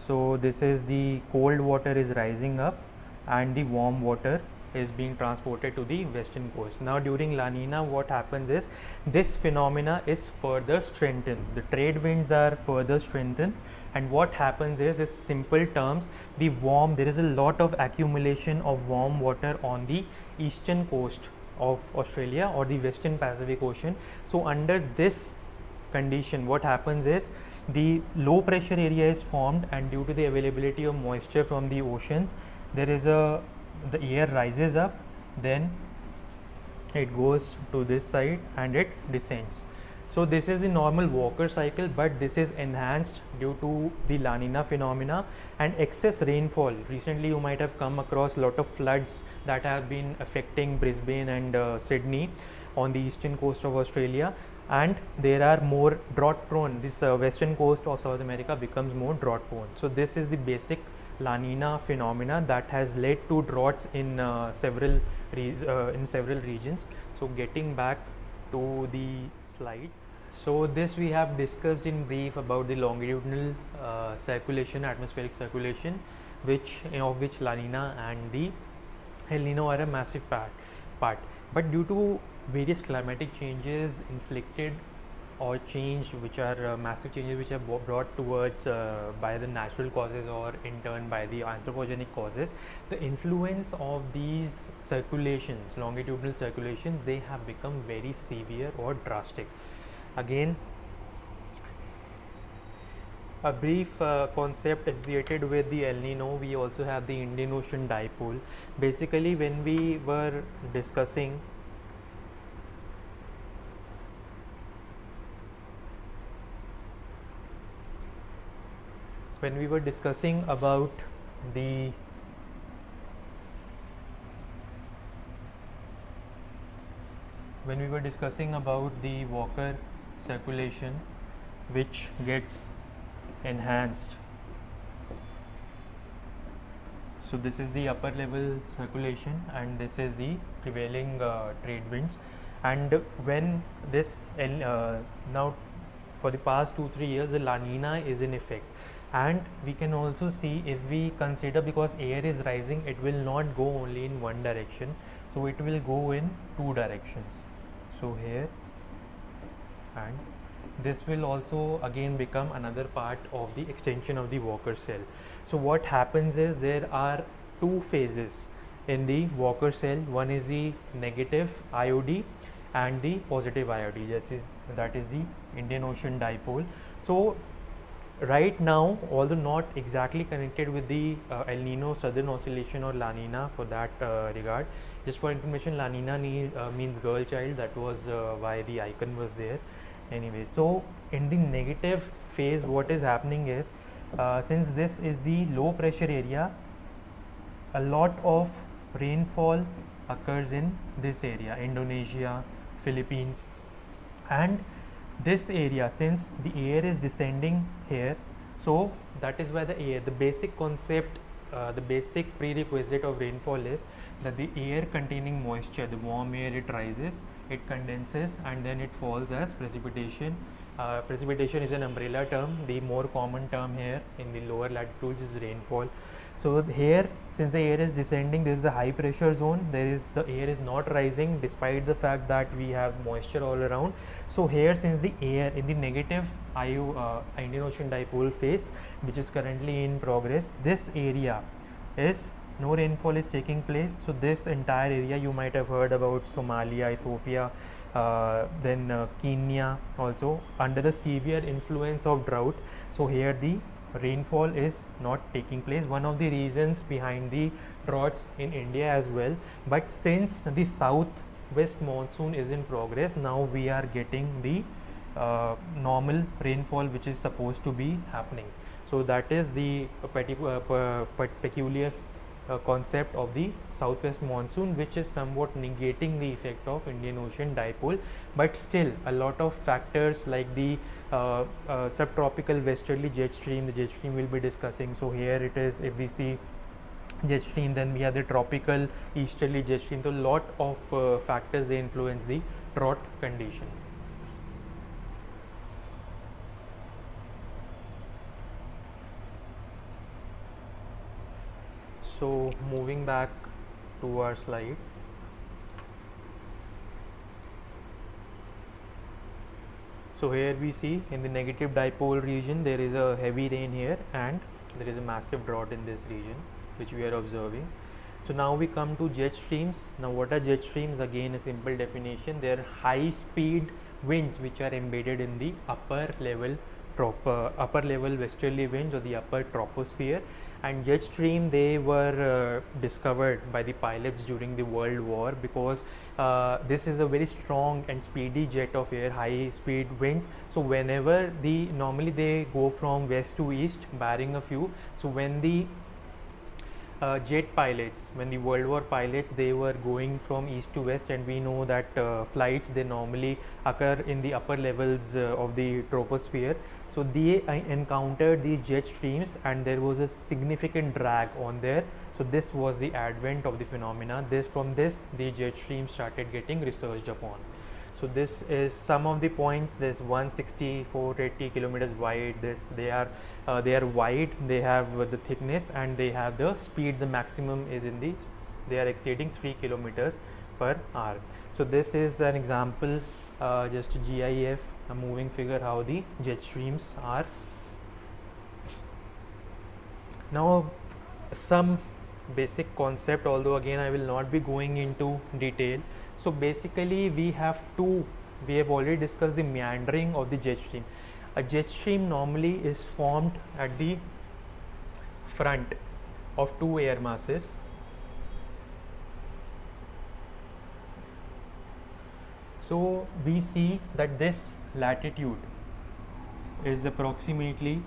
so this is the cold water is rising up and the warm water is being transported to the western coast. Now during La Nina, what happens is, this phenomena is further strengthened, the trade winds are further strengthened, and what happens is, in simple terms, there is a lot of accumulation of warm water on the eastern coast of Australia or the western Pacific Ocean. So under this condition, what happens is, the low pressure area is formed, and due to the availability of moisture from the oceans, there is the air rises up, then it goes to this side and it descends. So this is the normal Walker cycle, but this is enhanced due to the La Nina phenomena and excess rainfall. Recently you might have come across a lot of floods that have been affecting Brisbane and Sydney on the eastern coast of Australia, and there are more drought prone. This western coast of South America becomes more drought prone. So this is the basic La Nina phenomena that has led to droughts in several regions. So getting back to the slides. So this we have discussed in brief about the longitudinal circulation, atmospheric circulation, of which La Nina and the El Nino are a massive part. But due to various climatic changes inflicted or changed, which are massive changes which are brought towards by the natural causes or in turn by the anthropogenic causes, the influence of these circulations, longitudinal circulations, they have become very severe or drastic. Again, a brief concept associated with the El Nino, we also have the Indian Ocean dipole. Basically, when we were discussing when we were discussing about the Walker circulation, which gets enhanced. So this is the upper level circulation and this is the prevailing trade winds. And when this now for the past 2-3 years the La Nina is in effect, and we can also see, if we consider, because air is rising, it will not go only in one direction, so it will go in two directions. So here, and this will also again become another part of the extension of the Walker cell. So what happens is, there are two phases in the Walker cell. One is the negative IOD and the positive IOD, that is the Indian Ocean dipole. So right now, although not exactly connected with the El Nino Southern Oscillation or La Nina for that regard, just for information, La Nina means girl child, that was why the icon was there. Anyway, so in the negative phase, what is happening is, since this is the low pressure area, a lot of rainfall occurs in this area, Indonesia, Philippines, and this area, since the air is descending here, so that is why the basic concept, the basic prerequisite of rainfall is that the air containing moisture, the warm air, it rises, it condenses, and then it falls as precipitation. Precipitation is an umbrella term. The more common term here in the lower latitudes is rainfall. So here, since the air is descending, this is the high pressure zone. The air is not rising despite the fact that we have moisture all around. So here, since the air in the negative Indian Ocean dipole phase, which is currently in progress, this area is no rainfall is taking place. So this entire area, you might have heard about Somalia, Ethiopia, then Kenya also under the severe influence of drought. So here the rainfall is not taking place, one of the reasons behind the droughts in India as well. But since the southwest monsoon is in progress, now we are getting the normal rainfall which is supposed to be happening. So that is the peculiar concept of the southwest monsoon, which is somewhat negating the effect of Indian Ocean dipole. But still, a lot of factors like the subtropical westerly jet stream, the jet stream we'll be discussing. So here it is, if we see jet stream, then we have the tropical easterly jet stream. So a lot of factors, they influence the drought condition. So moving back to our slide. So here we see in the negative dipole region, there is a heavy rain here and there is a massive drought in this region, which we are observing. So now we come to jet streams. Now what are jet streams? Again, a simple definition. They are high speed winds which are embedded in the upper level westerly winds or the upper troposphere. And jet stream, they were discovered by the pilots during the World War, because this is a very strong and speedy jet of air, high speed winds. So whenever normally they go from west to east, barring a few. So when the jet pilots, when the World War pilots, they were going from east to west, and we know that flights, they normally occur in the upper levels of the troposphere. So they encountered these jet streams and there was a significant drag on there. So this was the advent of the phenomena. From this the jet streams started getting researched upon. So this is some of the points. This 160-480 kilometers wide. They are wide. They have the thickness and they have the speed. The maximum is they are exceeding 3 kilometers per hour. So this is an example, just GIF, a moving figure, how the jet streams are. Now some basic concept, although again I will not be going into detail. So basically we have already discussed the meandering of the jet stream. A jet stream normally is formed at the front of two air masses. So we see that this latitude is approximately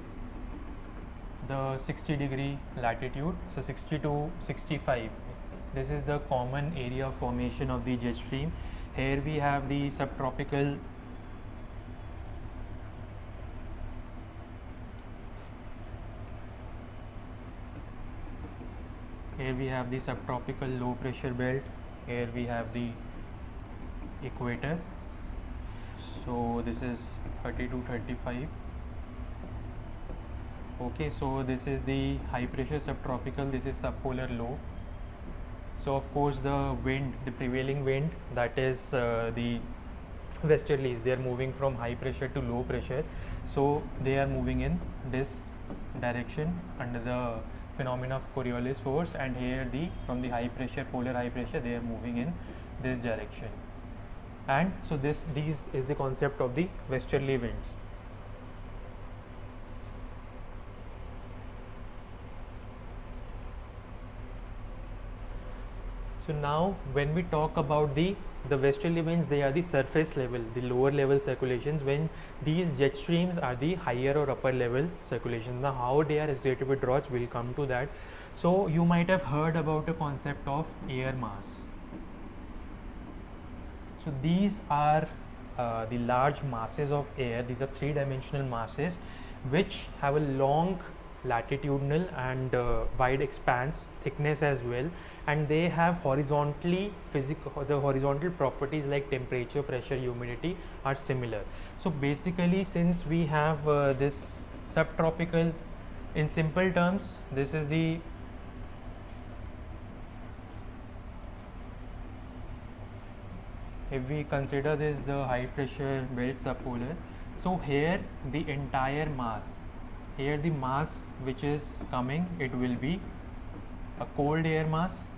the 60-degree latitude, so 60 to 65. This is the common area of formation of the jet stream. Here we have the subtropical low pressure belt. Here we have the equator. So this is 30 to 35. Okay, so this is the high pressure subtropical, this is subpolar low. So of course the wind, the prevailing wind, that is the westerlies, they are moving from high pressure to low pressure. So they are moving in this direction under the phenomena of Coriolis force, and here from the high pressure, polar high pressure, they are moving in this direction. And so these is the concept of the westerly winds. So now when we talk about the westerly winds, they are the surface level, the lower level circulations, when these jet streams are the higher or upper level circulations. Now how they are associated with droughts, we'll come to that. So you might have heard about a concept of air mass. So these are the large masses of air. These are three-dimensional masses which have a long latitudinal and wide expanse, thickness as well, and they have the horizontal properties like temperature, pressure, humidity are similar. So basically, since we have this subtropical, in simple terms, this is the if we consider this the high pressure belt subpolar, so here the entire mass, here the mass which is coming, it will be a cold air mass,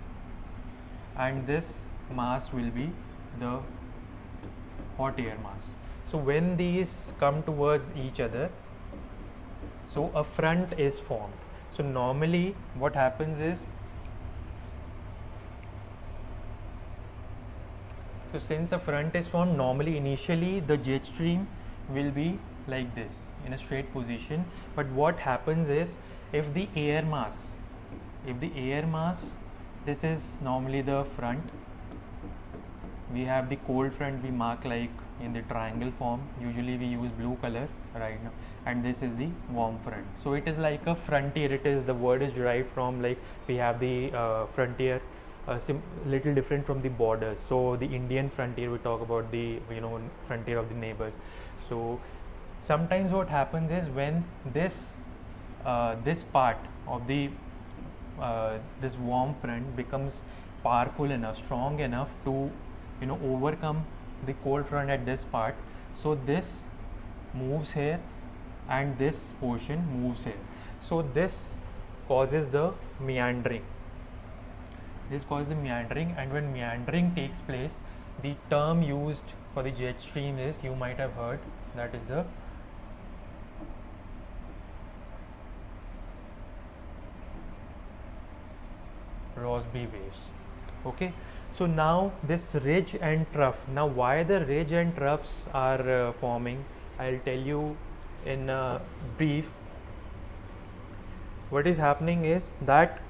and this mass will be the hot air mass. So when these come towards each other, so a front is formed. So normally what happens is, so since a front is formed, normally initially the jet stream will be like this in a straight position, but what happens is, if the air mass, this is normally the front, we have the cold front, we mark like in the triangle form, usually we use blue color right now, and this is the warm front. So it is like a frontier, the word is derived from, like we have the frontier, little different from the borders. So the Indian frontier, we talk about the frontier of the neighbors. So sometimes what happens is, when this part of the this warm front becomes powerful enough, strong enough to overcome the cold front at this part, so this moves here and this portion moves here. So this causes the meandering. And when meandering takes place, the term used for the jet stream is, you might have heard, that is the Rossby waves. Okay, so now this ridge and trough, now why the ridge and troughs are forming, I'll tell you in brief. What is happening is that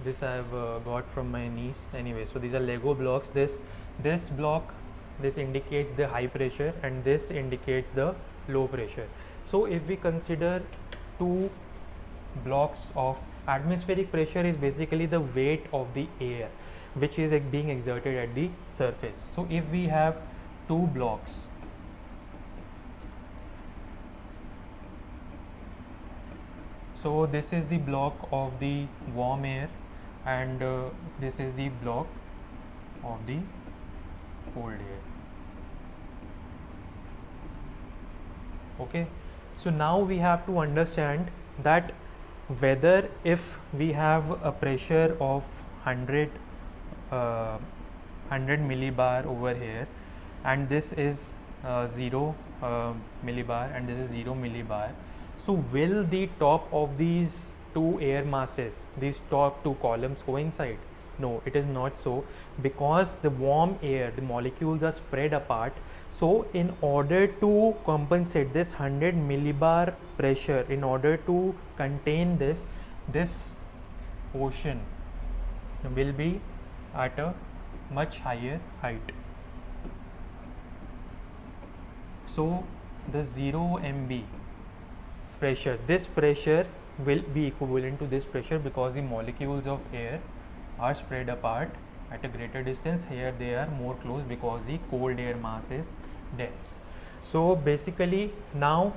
this I have got from my niece anyway. So these are Lego blocks. This block, this indicates the high pressure and this indicates the low pressure. So if we consider two blocks of atmospheric pressure, is basically the weight of the air which is being exerted at the surface. So if we have two blocks, so this is the block of the warm air and this is the block of the cold air. Okay, so now we have to understand that whether if we have a pressure of 100 millibar over here, and this is 0 millibar and this is 0 millibar, so will the top of these two air masses, these top two columns coincide? No, it is not so, because the warm air, the molecules are spread apart. So in order to compensate this 100 millibar pressure, in order to contain this ocean will be at a much higher height. So the 0 MB pressure, this pressure will be equivalent to this pressure, because the molecules of air are spread apart at a greater distance. Here they are more close because the cold air mass is dense. So basically now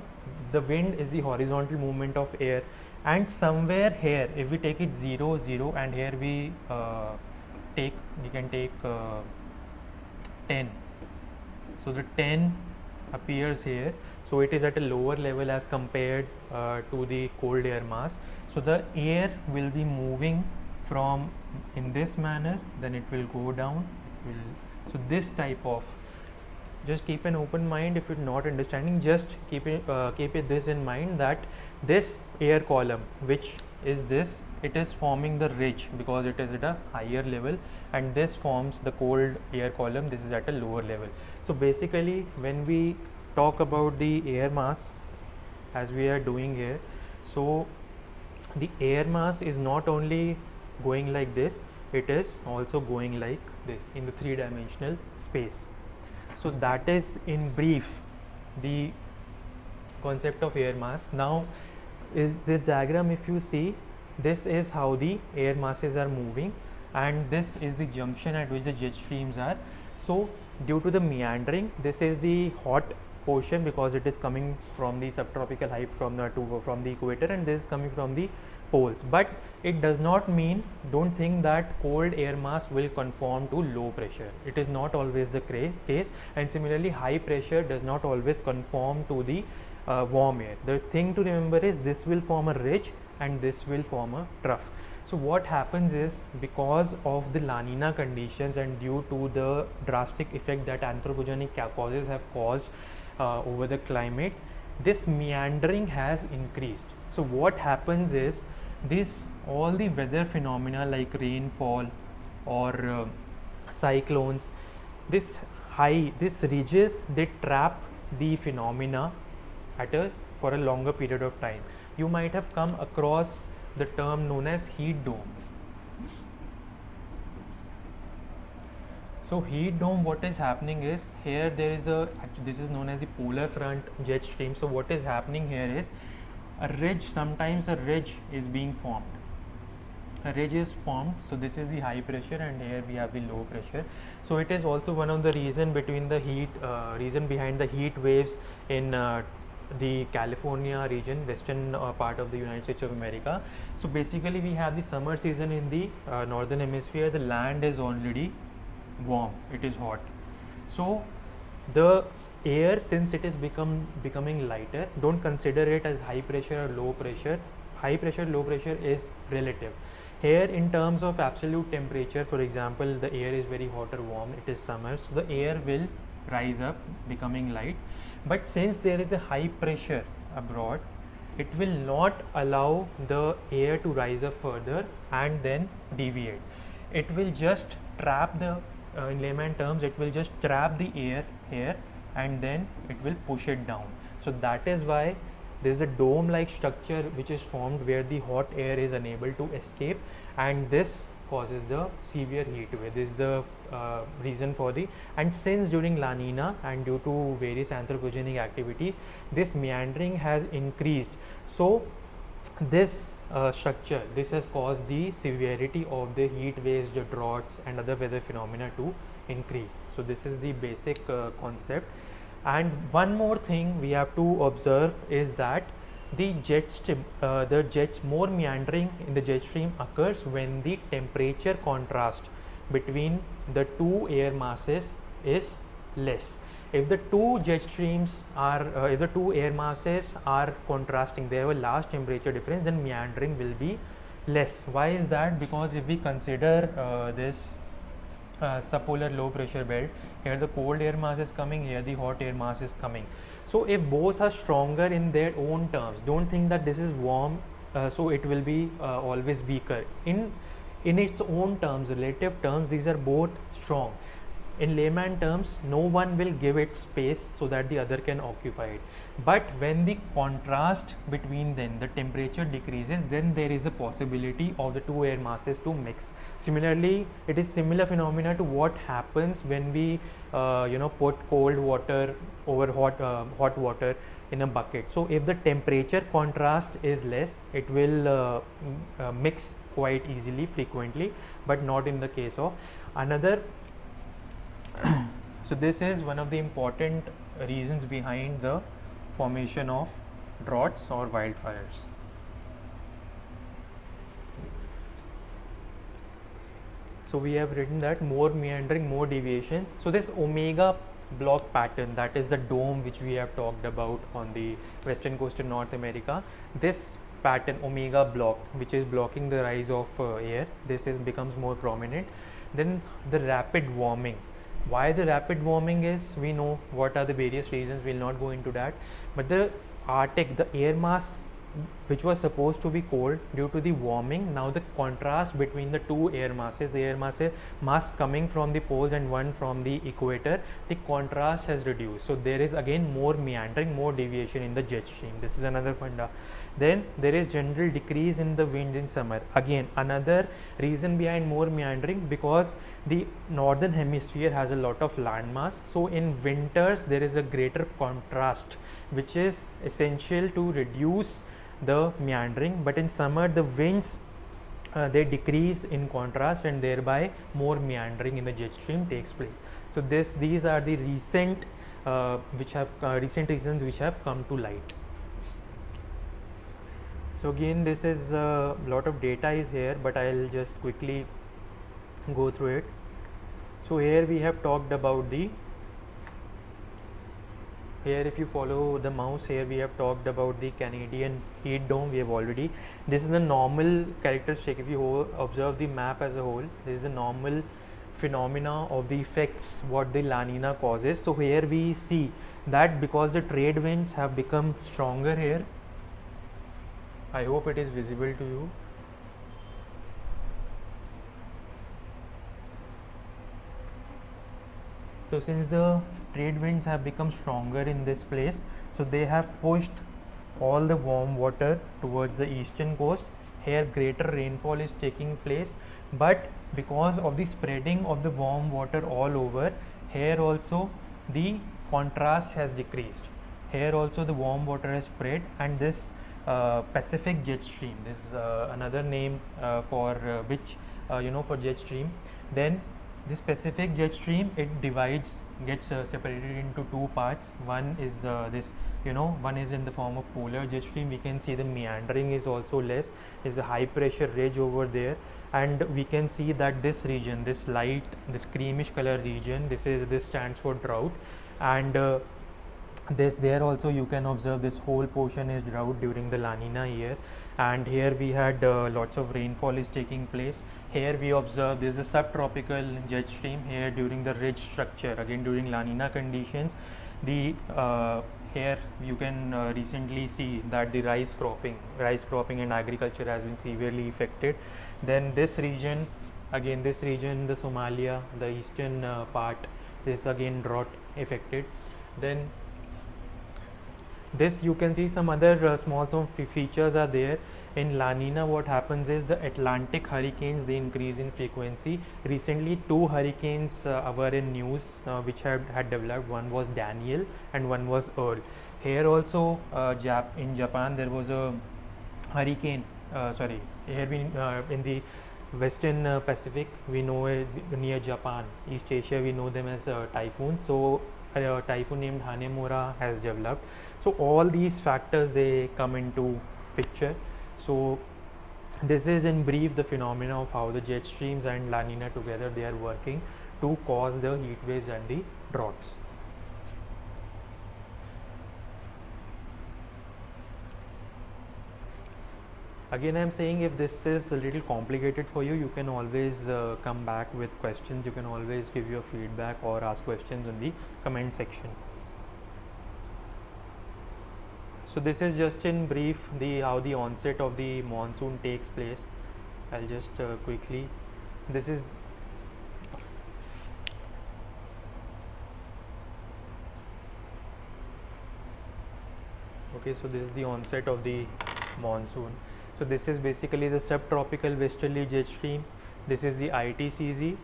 the wind is the horizontal movement of air, and somewhere here, if we take it 0 0, and here we can take 10. So the 10 appears here, so it is at a lower level as compared to the cold air mass. So the air will be moving from in this manner, then it will go down. So this type of, just keep an open mind. If you're not understanding, just keep it this in mind, that this air column, which is this, it is forming the ridge because it is at a higher level, and this forms the cold air column, this is at a lower level. So basically when we talk about the air mass, as we are doing here, so the air mass is not only going like this, it is also going like this in the three-dimensional space. So that is in brief the concept of air mass. Now is this diagram, if you see, this is how the air masses are moving, and this is the junction at which the jet streams are. So due to the meandering, this is the hot portion because it is coming from the subtropical height from the equator, and this is coming from the poles. But it does not mean, don't think that cold air mass will conform to low pressure. It is not always the case, and similarly high pressure does not always conform to the warm air. The thing to remember is this will form a ridge and this will form a trough. So what happens is, because of the La Nina conditions and due to the drastic effect that anthropogenic causes have caused over the climate, this meandering has increased. So what happens is, all the weather phenomena like rainfall or cyclones, these ridges, they trap the phenomena for a longer period of time. You might have come across the term known as heat dome. So heat dome, what is happening is, here there is this is known as the polar front jet stream. So what is happening here is, sometimes a ridge is being formed. A ridge is formed, so this is the high pressure, and here we have the low pressure. So it is also one of the reason behind the heat waves in the California region, western part of the United States of America. So basically we have the summer season in the northern hemisphere. The land is already warm, it is hot. So the air, since it is becoming lighter, don't consider it as high pressure or low pressure. High pressure, low pressure is relative. Here in terms of absolute temperature, for example, the air is very hot or warm, it is summer, so the air will rise up becoming light. But since there is a high pressure abroad, it will not allow the air to rise up further and then deviate. It will just trap in layman terms, it will just trap the air here and then it will push it down. So that is why there is a dome like structure which is formed where the hot air is unable to escape, and this causes the severe heat wave. This is the reason for and since during La Nina and due to various anthropogenic activities, this meandering has increased. So this structure, this has caused the severity of the heat waves, the droughts and other weather phenomena to increase. So this is the basic concept. And one more thing we have to observe is that the more meandering in the jet stream occurs when the temperature contrast between the two air masses is less. If the two jet streams are, if the two air masses are contrasting, they have a large temperature difference, then meandering will be less. Why is that? Because if we consider this subpolar low pressure belt, here the cold air mass is coming, here the hot air mass is coming. So if both are stronger in their own terms, don't think that this is warm, so it will be always weaker. In in its own terms, relative terms, these are both strong. In layman terms, no one will give it space so that the other can occupy it. But when the contrast between them, the temperature decreases, then there is a possibility of the two air masses to mix. Similarly, it is similar phenomena to what happens when we put cold water over hot water in a bucket. So if the temperature contrast is less, it will mix quite easily, frequently, but not in the case of another. So this is one of the important reasons behind the formation of droughts or wildfires. So we have written that more meandering, more deviation. So this omega block pattern, that is the dome which we have talked about on the western coast of North America, this pattern omega block, which is blocking the rise of air, this is becomes more prominent. Then the rapid warming. Why the rapid warming is, we know what are the various reasons, we will not go into that. But the Arctic, the air mass which was supposed to be cold, due to the warming, now the contrast between the two air masses, the air mass coming from the poles and one from the equator, the contrast has reduced. So there is again more meandering, more deviation in the jet stream. This is another funda. Then there is general decrease in the winds in summer. Again, another reason behind more meandering, because the northern hemisphere has a lot of land mass. So in winters there is a greater contrast, which is essential to reduce the meandering. But in summer the winds they decrease in contrast, and thereby more meandering in the jet stream takes place. So these are the recent recent reasons which have come to light. So again, this is a lot of data is here, but I'll just quickly go through it. So here we have talked about here if you follow the mouse, here we have talked about the Canadian heat dome. We have already, this is the normal characteristic. If you observe the map as a whole, this is the normal phenomena of the effects what the La Nina causes. So here we see that because the trade winds have become stronger here, I hope it is visible to you. So since the trade winds have become stronger in this place, so they have pushed all the warm water towards the eastern coast. Here greater rainfall is taking place, but because of the spreading of the warm water all over, here also the contrast has decreased. Here also the warm water has spread, and this Pacific jet stream, this is another name for which for jet stream. Then this Pacific jet stream, it gets separated into two parts. One is one is in the form of polar jet stream. We can see the meandering is also less, is a high pressure ridge over there, and we can see that this region, this light, this creamish color region, this stands for drought. And there also you can observe this whole portion is drought during the La Nina year, and here we had lots of rainfall is taking place. Here we observe this is a subtropical jet stream here during the ridge structure, again during La Nina conditions. The here you can recently see that the rice cropping and agriculture has been severely affected. Then this region, again this region, the Somalia, the eastern part, this again drought affected. Then this you can see some other small features are there. In La Nina, what happens is the Atlantic hurricanes, they increase in frequency. Recently 2 hurricanes were in news which had developed. One was Daniel and one was Earl. Here also in Japan there was a hurricane, here in the western Pacific, we know near Japan, East Asia, we know them as typhoons. So a typhoon named Hanemura has developed. So all these factors, they come into picture. So this is in brief the phenomena of how the jet streams and La Nina together, they are working to cause the heat waves and the droughts. Again, I am saying if this is a little complicated for you, you can always come back with questions. You can always give your feedback or ask questions in the comment section. So this is just in brief how the onset of the monsoon takes place. I'll just quickly, this is okay, so this is the onset of the monsoon. So this is basically the subtropical westerly jet stream. This is the ITCZ,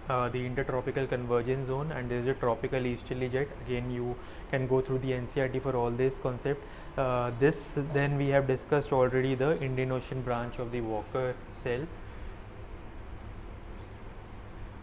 the intertropical convergence zone, and there is a tropical easterly jet. Again, you can go through the NCERT for all this concept. This then we have discussed already the Indian Ocean branch of the Walker cell.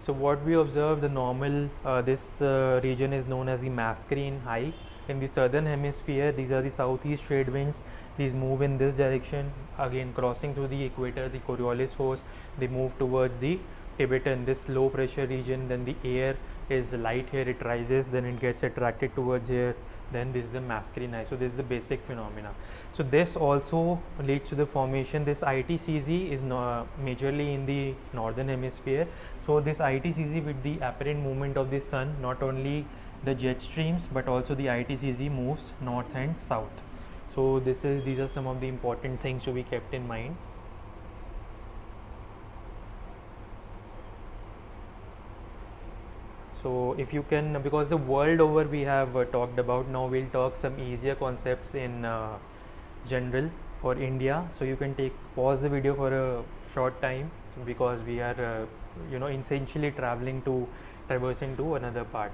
So what we observe, the normal, this region is known as the Mascarene High. In the southern hemisphere, these are the southeast trade winds. These move in this direction, again crossing through the equator, the Coriolis force. They move towards the Tibetan, this low pressure region. Then the air is light here, it rises, then it gets attracted towards here. Then this is the Mascarene High. So this is the basic phenomena. So this also leads to the formation. This ITCZ is majorly in the northern hemisphere. So this ITCZ, with the apparent movement of the sun, not only the jet streams but also the ITCZ moves north and south. So these are some of the important things to be kept in mind. So if you can, because the world over we have talked about, now we'll talk some easier concepts in general for India. So you can pause the video for a short time, because we are essentially traversing to another part.